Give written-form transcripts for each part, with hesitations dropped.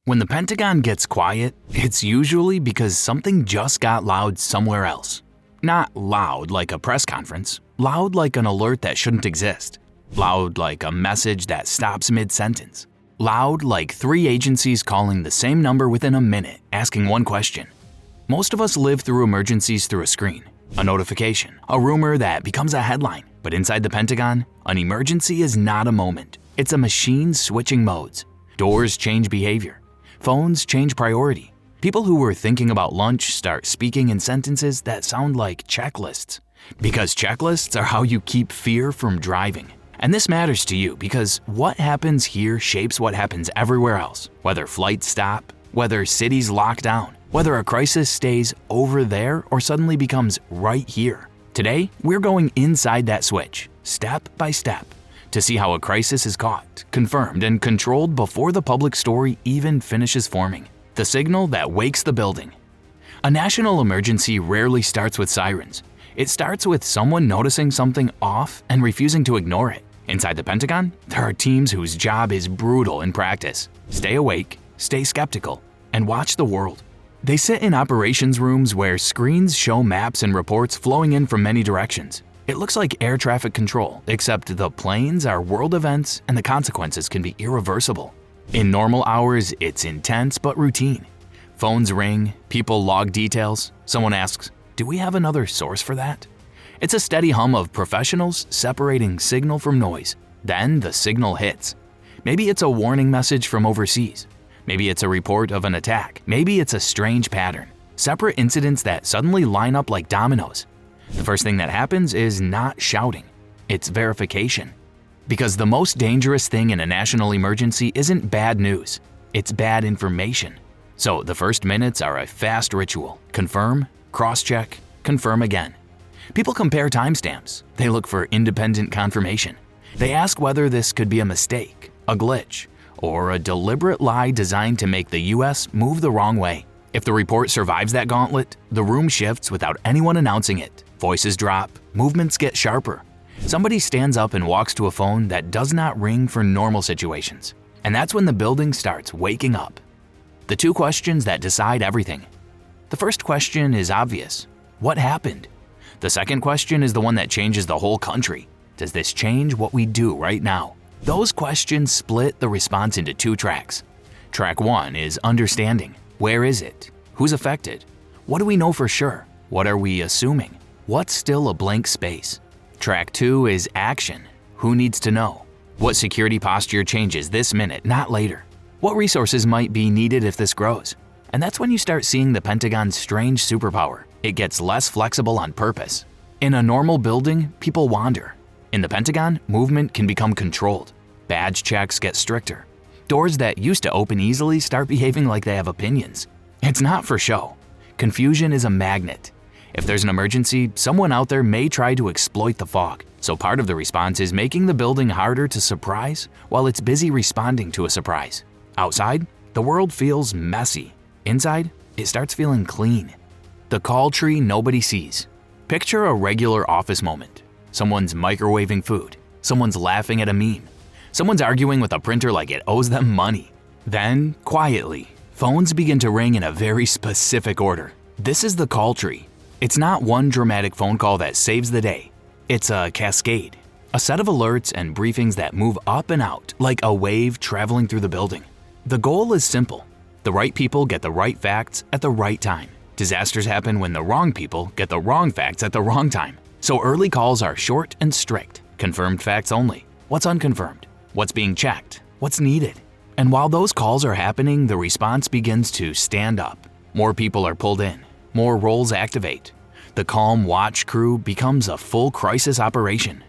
When the Pentagon gets quiet, it's usually because something just got loud somewhere else. Not loud like a press conference, loud like an alert that shouldn't exist. Loud like a message that stops mid-sentence. Loud like 3 agencies calling the same number within a minute, asking one question. Most of us live through emergencies through a screen, a notification, a rumor that becomes a headline. But inside the Pentagon, an emergency is not a moment. It's a machine switching modes. Doors change behavior. Phones change priority. People who were thinking about lunch start speaking in sentences that sound like checklists. Because checklists are how you keep fear from driving. And this matters to you because what happens here shapes what happens everywhere else. Whether flights stop, whether cities lock down, whether a crisis stays over there or suddenly becomes right here. Today, we're going inside that switch, step by step, to see how a crisis is caught, confirmed, and controlled before the public story even finishes forming. The signal that wakes the building. A national emergency rarely starts with sirens. It starts with someone noticing something off and refusing to ignore it. Inside the Pentagon, there are teams whose job is brutal in practice. Stay awake, stay skeptical, and watch the world. They sit in operations rooms where screens show maps and reports flowing in from many directions. It looks like air traffic control, except the planes are world events and the consequences can be irreversible. In normal hours, it's intense but routine. Phones ring, people log details, someone asks, "Do we have another source for that?" It's a steady hum of professionals separating signal from noise. Then the signal hits. Maybe it's a warning message from overseas. Maybe it's a report of an attack. Maybe it's a strange pattern. Separate incidents that suddenly line up like dominoes. The first thing that happens is not shouting. It's verification. Because the most dangerous thing in a national emergency isn't bad news. It's bad information. So the first minutes are a fast ritual. Confirm, cross-check, confirm again. People compare timestamps. They look for independent confirmation. They ask whether this could be a mistake, a glitch, or a deliberate lie designed to make the US move the wrong way. If the report survives that gauntlet, the room shifts without anyone announcing it. Voices drop, movements get sharper. Somebody stands up and walks to a phone that does not ring for normal situations. And that's when the building starts waking up. The 2 questions that decide everything. The first question is obvious. What happened? The second question is the one that changes the whole country. Does this change what we do right now? Those questions split the response into 2 tracks. Track 1 is understanding. Where is it? Who's affected? What do we know for sure? What are we assuming? What's still a blank space? Track 2 is action. Who needs to know? What security posture changes this minute, not later? What resources might be needed if this grows? And that's when you start seeing the Pentagon's strange superpower. It gets less flexible on purpose. In a normal building, people wander. In the Pentagon, movement can become controlled. Badge checks get stricter. Doors that used to open easily start behaving like they have opinions. It's not for show. Confusion is a magnet. If there's an emergency, someone out there may try to exploit the fog. So part of the response is making the building harder to surprise while it's busy responding to a surprise. Outside, the world feels messy. Inside, it starts feeling clean. The call tree nobody sees. Picture a regular office moment. Someone's microwaving food. Someone's laughing at a meme. Someone's arguing with a printer like it owes them money. Then, quietly, phones begin to ring in a very specific order. This is the call tree. It's not one dramatic phone call that saves the day. It's a cascade. A set of alerts and briefings that move up and out like a wave traveling through the building. The goal is simple. The right people get the right facts at the right time. Disasters happen when the wrong people get the wrong facts at the wrong time. So early calls are short and strict. Confirmed facts only. What's unconfirmed? What's being checked? What's needed? And while those calls are happening, the response begins to stand up. More people are pulled in. More roles activate. The calm watch crew becomes a full crisis operation.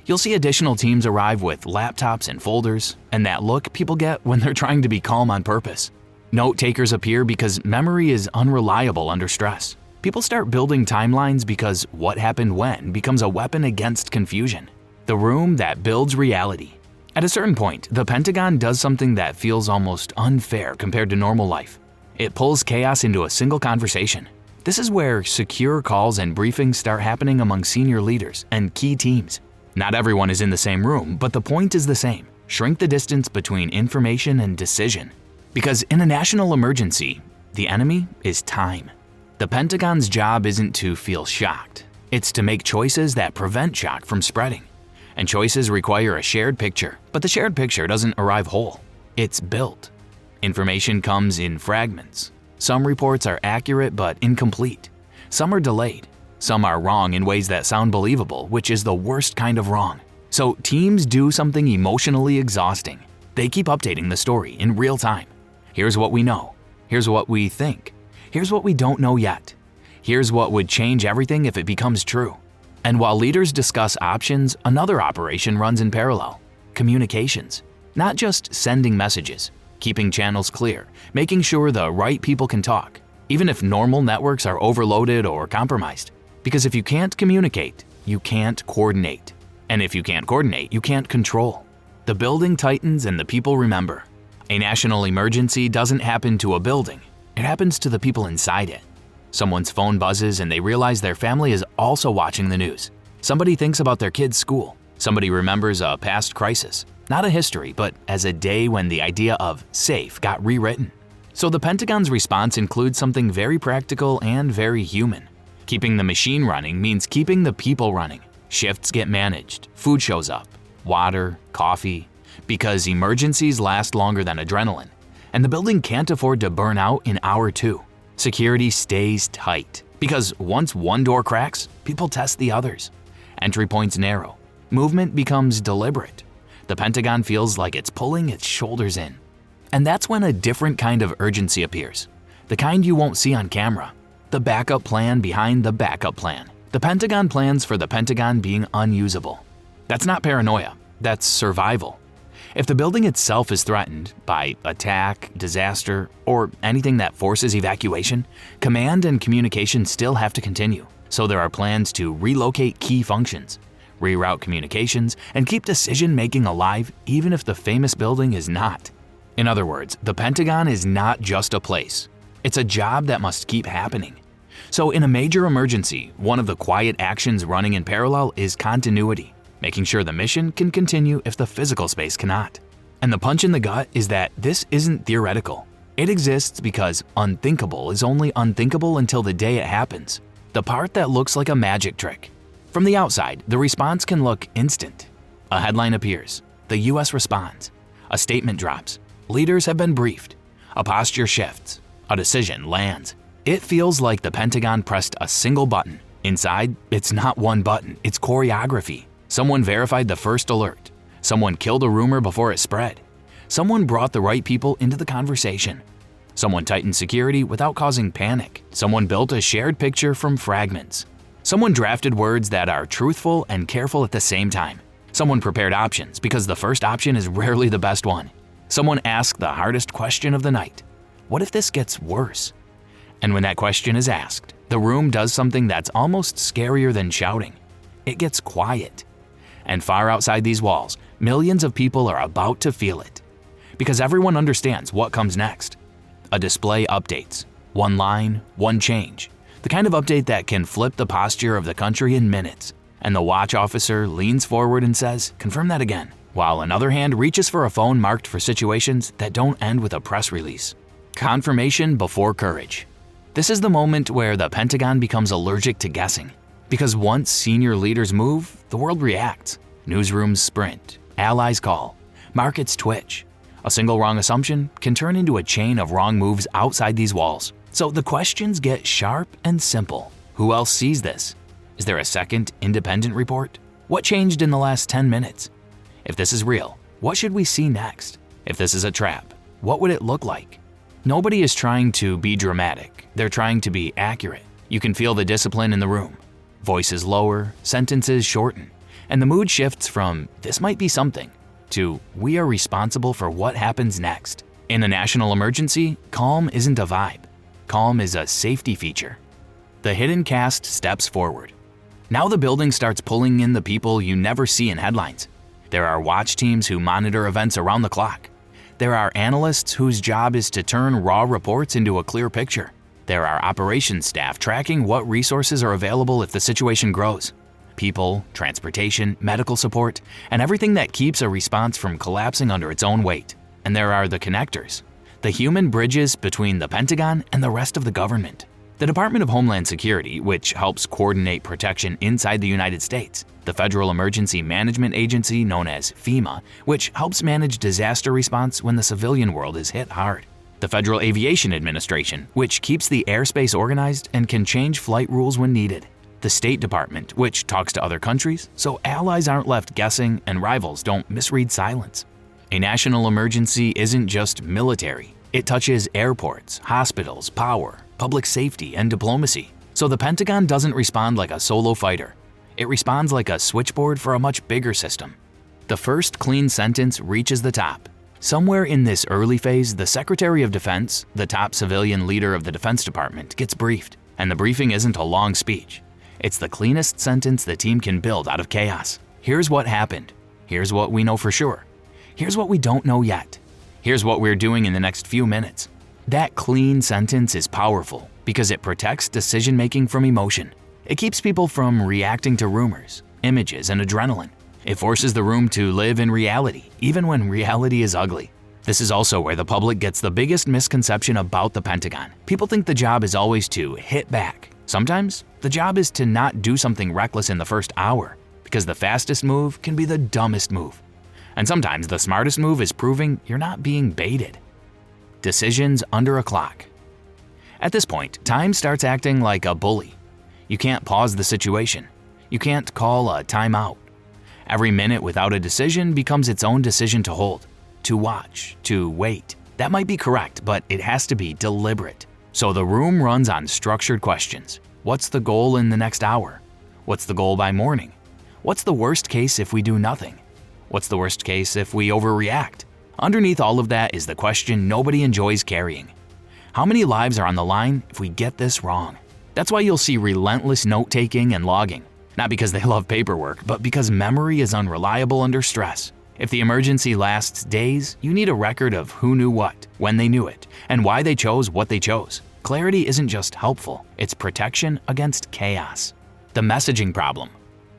You'll see additional teams arrive with laptops and folders, and that look people get when they're trying to be calm on purpose. Note takers appear because memory is unreliable under stress. People start building timelines because what happened when becomes a weapon against confusion. The room that builds reality. At a certain point, the Pentagon does something that feels almost unfair compared to normal life. It pulls chaos into a single conversation. This is where secure calls and briefings start happening among senior leaders and key teams. Not everyone is in the same room, but the point is the same. Shrink the distance between information and decision. Because in a national emergency, the enemy is time. The Pentagon's job isn't to feel shocked. It's to make choices that prevent shock from spreading. And choices require a shared picture, but the shared picture doesn't arrive whole. It's built. Information comes in fragments. Some reports are accurate but incomplete. Some are delayed. Some are wrong in ways that sound believable, which is the worst kind of wrong. So teams do something emotionally exhausting. They keep updating the story in real time. Here's what we know. Here's what we think. Here's what we don't know yet. Here's what would change everything if it becomes true. And while leaders discuss options, another operation runs in parallel. Communications. Not just sending messages, keeping channels clear, making sure the right people can talk, even if normal networks are overloaded or compromised. Because if you can't communicate, you can't coordinate. And if you can't coordinate, you can't control. The building tightens and the people remember. A national emergency doesn't happen to a building. It happens to the people inside it. Someone's phone buzzes and they realize their family is also watching the news. Somebody thinks about their kid's school. Somebody remembers a past crisis. Not a history, but as a day when the idea of safe got rewritten. So the Pentagon's response includes something very practical and very human. Keeping the machine running means keeping the people running. Shifts get managed, food shows up, water, coffee, because emergencies last longer than adrenaline, and the building can't afford to burn out in hour 2. Security stays tight, because once one door cracks, people test the others. Entry points narrow. Movement becomes deliberate. The Pentagon feels like it's pulling its shoulders in. And that's when a different kind of urgency appears. The kind you won't see on camera. The backup plan behind the backup plan. The Pentagon plans for the Pentagon being unusable. That's not paranoia, that's survival. If the building itself is threatened by attack, disaster, or anything that forces evacuation, command and communication still have to continue. So there are plans to relocate key functions, reroute communications, and keep decision-making alive even if the famous building is not. In other words, the Pentagon is not just a place. It's a job that must keep happening. So in a major emergency, one of the quiet actions running in parallel is continuity, making sure the mission can continue if the physical space cannot. And the punch in the gut is that this isn't theoretical. It exists because unthinkable is only unthinkable until the day it happens. The part that looks like a magic trick. From the outside, the response can look instant. A headline appears. The US responds. A statement drops. Leaders have been briefed. A posture shifts. A decision lands. It feels like the Pentagon pressed a single button. Inside, it's not one button, it's choreography. Someone verified the first alert. Someone killed a rumor before it spread. Someone brought the right people into the conversation. Someone tightened security without causing panic. Someone built a shared picture from fragments. Someone drafted words that are truthful and careful at the same time. Someone prepared options because the first option is rarely the best one. Someone asked the hardest question of the night. What if this gets worse? And when that question is asked, the room does something that's almost scarier than shouting. It gets quiet. And far outside these walls, millions of people are about to feel it. Because everyone understands what comes next. A display updates. One line, one change. The kind of update that can flip the posture of the country in minutes. And the watch officer leans forward and says, "Confirm that again," while another hand reaches for a phone marked for situations that don't end with a press release. Confirmation before courage. This is the moment where the Pentagon becomes allergic to guessing. Because once senior leaders move, the world reacts. Newsrooms sprint, allies call, markets twitch. A single wrong assumption can turn into a chain of wrong moves outside these walls. So the questions get sharp and simple. Who else sees this? Is there a second independent report? What changed in the last 10 minutes? If this is real, what should we see next? If this is a trap, what would it look like? Nobody is trying to be dramatic. They're trying to be accurate. You can feel the discipline in the room. Voices lower, sentences shorten, and the mood shifts from "this might be something" to "we are responsible for what happens next." In a national emergency, calm isn't a vibe. Calm is a safety feature. The hidden cast steps forward. Now the building starts pulling in the people you never see in headlines. There are watch teams who monitor events around the clock. There are analysts whose job is to turn raw reports into a clear picture. There are operations staff tracking what resources are available if the situation grows. People, transportation, medical support, and everything that keeps a response from collapsing under its own weight. And there are the connectors, the human bridges between the Pentagon and the rest of the government. The Department of Homeland Security, which helps coordinate protection inside the United States. The Federal Emergency Management Agency, known as FEMA, which helps manage disaster response when the civilian world is hit hard. The Federal Aviation Administration, which keeps the airspace organized and can change flight rules when needed. The State Department, which talks to other countries so allies aren't left guessing and rivals don't misread silence. A national emergency isn't just military. It touches airports, hospitals, power, public safety, and diplomacy. So the Pentagon doesn't respond like a solo fighter. It responds like a switchboard for a much bigger system. The first clean sentence reaches the top. Somewhere in this early phase, the Secretary of Defense, the top civilian leader of the Defense Department, gets briefed. And the briefing isn't a long speech. It's the cleanest sentence the team can build out of chaos. Here's what happened. Here's what we know for sure. Here's what we don't know yet. Here's what we're doing in the next few minutes. That clean sentence is powerful because it protects decision-making from emotion. It keeps people from reacting to rumors, images, and adrenaline. It forces the room to live in reality, even when reality is ugly. This is also where the public gets the biggest misconception about the Pentagon. People think the job is always to hit back. Sometimes, the job is to not do something reckless in the first hour, because the fastest move can be the dumbest move. And sometimes the smartest move is proving you're not being baited. Decisions under a clock. At this point, time starts acting like a bully. You can't pause the situation. You can't call a timeout. Every minute without a decision becomes its own decision to hold, to watch, to wait. That might be correct, but it has to be deliberate. So the room runs on structured questions. What's the goal in the next hour? What's the goal by morning? What's the worst case if we do nothing? What's the worst case if we overreact? Underneath all of that is the question nobody enjoys carrying. How many lives are on the line if we get this wrong? That's why you'll see relentless note-taking and logging. Not because they love paperwork, but because memory is unreliable under stress. If the emergency lasts days, you need a record of who knew what, when they knew it, and why they chose what they chose. Clarity isn't just helpful, it's protection against chaos. The messaging problem.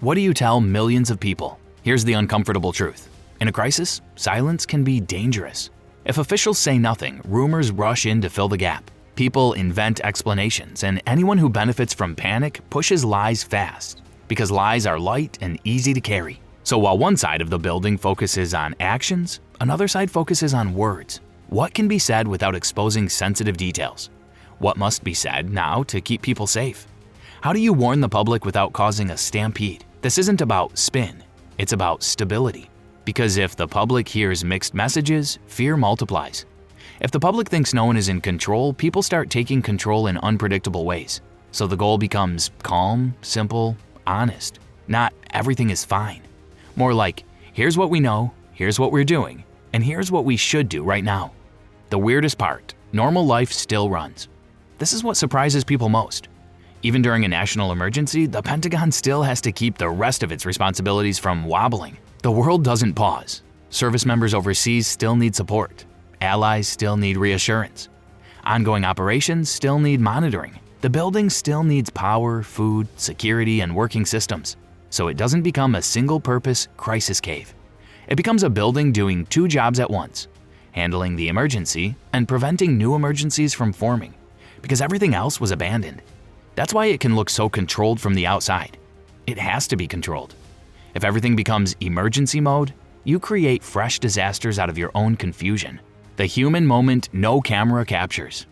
What do you tell millions of people? Here's the uncomfortable truth. In a crisis, silence can be dangerous. If officials say nothing, rumors rush in to fill the gap. People invent explanations, and anyone who benefits from panic pushes lies fast, because lies are light and easy to carry. So while one side of the building focuses on actions, another side focuses on words. What can be said without exposing sensitive details? What must be said now to keep people safe? How do you warn the public without causing a stampede? This isn't about spin. It's about stability. Because if the public hears mixed messages, fear multiplies. If the public thinks no one is in control, people start taking control in unpredictable ways. So the goal becomes calm, simple, honest. Not everything is fine. More like, here's what we know, here's what we're doing, and here's what we should do right now. The weirdest part, normal life still runs. This is what surprises people most. Even during a national emergency, the Pentagon still has to keep the rest of its responsibilities from wobbling. The world doesn't pause. Service members overseas still need support. Allies still need reassurance. Ongoing operations still need monitoring. The building still needs power, food, security, and working systems. So it doesn't become a single-purpose crisis cave. It becomes a building doing two jobs at once, handling the emergency and preventing new emergencies from forming, because everything else was abandoned. That's why it can look so controlled from the outside. It has to be controlled. If everything becomes emergency mode, you create fresh disasters out of your own confusion. The human moment no camera captures.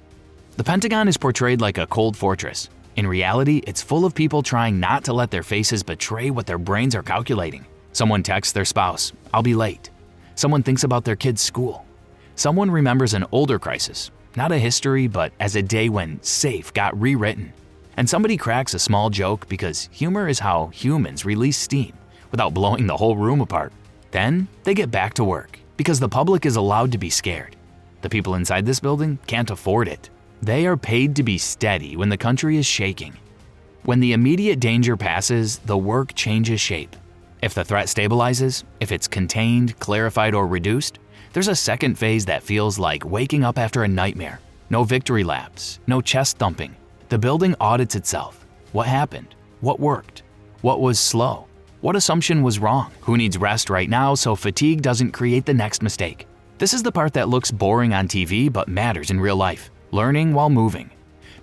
The Pentagon is portrayed like a cold fortress. In reality, it's full of people trying not to let their faces betray what their brains are calculating. Someone texts their spouse, "I'll be late." Someone thinks about their kid's school. Someone remembers an older crisis, not a history, but as a day when safe got rewritten. And somebody cracks a small joke because humor is how humans release steam without blowing the whole room apart. Then they get back to work because the public is allowed to be scared. The people inside this building can't afford it. They are paid to be steady when the country is shaking. When the immediate danger passes, the work changes shape. If the threat stabilizes, if it's contained, clarified, or reduced, there's a second phase that feels like waking up after a nightmare. No victory laps, no chest thumping. The building audits itself. What happened? What worked? What was slow? What assumption was wrong? Who needs rest right now so fatigue doesn't create the next mistake? This is the part that looks boring on TV but matters in real life, learning while moving.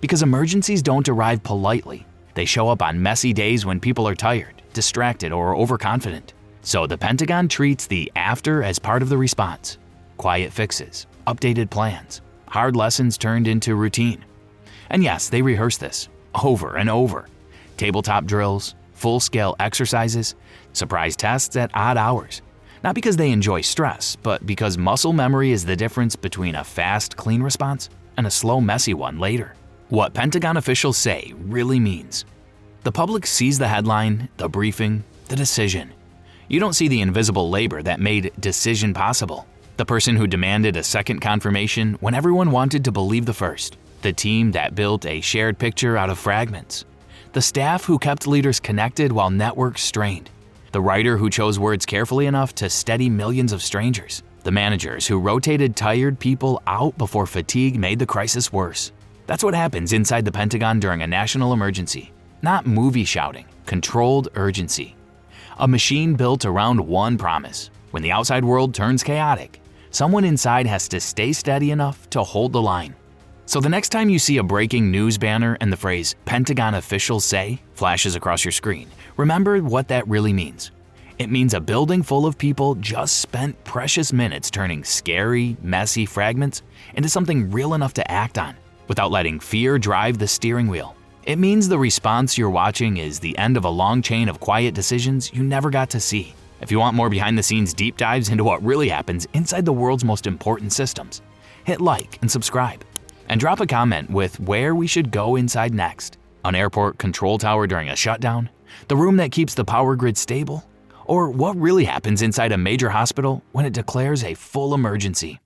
Because emergencies don't arrive politely. They show up on messy days when people are tired, distracted, or overconfident. So the Pentagon treats the after as part of the response. Quiet fixes, updated plans, hard lessons turned into routine. And yes, they rehearse this over and over. Tabletop drills, full-scale exercises, surprise tests at odd hours. Not because they enjoy stress, but because muscle memory is the difference between a fast, clean response and a slow, messy one later. What Pentagon officials say really means. The public sees the headline, the briefing, the decision. You don't see the invisible labor that made decision possible. The person who demanded a second confirmation when everyone wanted to believe the first. The team that built a shared picture out of fragments. The staff who kept leaders connected while networks strained. The writer who chose words carefully enough to steady millions of strangers. The managers who rotated tired people out before fatigue made the crisis worse. That's what happens inside the Pentagon during a national emergency. Not movie shouting, controlled urgency. A machine built around one promise. When the outside world turns chaotic, someone inside has to stay steady enough to hold the line. So the next time you see a breaking news banner and the phrase "Pentagon officials say" flashes across your screen, remember what that really means. It means a building full of people just spent precious minutes turning scary, messy fragments into something real enough to act on, without letting fear drive the steering wheel. It means the response you're watching is the end of a long chain of quiet decisions you never got to see. If you want more behind-the-scenes deep dives into what really happens inside the world's most important systems, hit like and subscribe. And drop a comment with where we should go inside next. An airport control tower during a shutdown? The room that keeps the power grid stable? Or what really happens inside a major hospital when it declares a full emergency?